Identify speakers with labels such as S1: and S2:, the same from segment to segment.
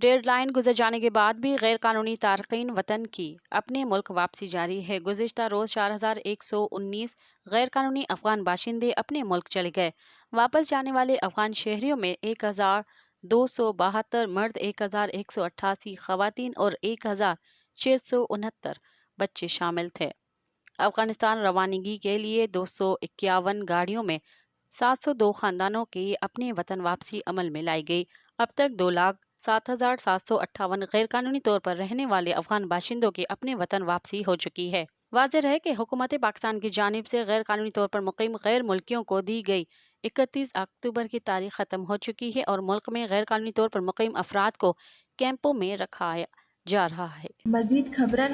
S1: Dead line گزر جانے کے بعد بھی غیر قانونی تارکین وطن کی اپنے ملک واپسی جاری ہے۔ گزشتہ روز 4119 غیر قانونی افغان باشندے اپنے ملک چلے گئے۔ واپس جانے والے افغان شہریوں میں 1272 مرد، 1188 خواتین اور 1669 بچے شامل تھے۔ افغانستان روانگی کے لیے 251 گاڑیوں میں 702 خاندانوں کی اپنے وطن واپسی عمل میں لائی گئی۔ اب تک 2,07,758 غیر قانونی طور پر رہنے والے افغان باشندوں کی اپنے وطن واپسی ہو چکی ہے۔ واضح رہے کہ حکومت پاکستان کی جانب سے غیر قانونی طور پر مقیم غیر ملکیوں کو دی گئی 31 اکتوبر کی تاریخ ختم ہو چکی ہے اور ملک میں غیر قانونی طور پر مقیم افراد کو کیمپوں میں رکھا جا رہا ہے۔
S2: مزید خبرن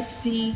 S2: HD।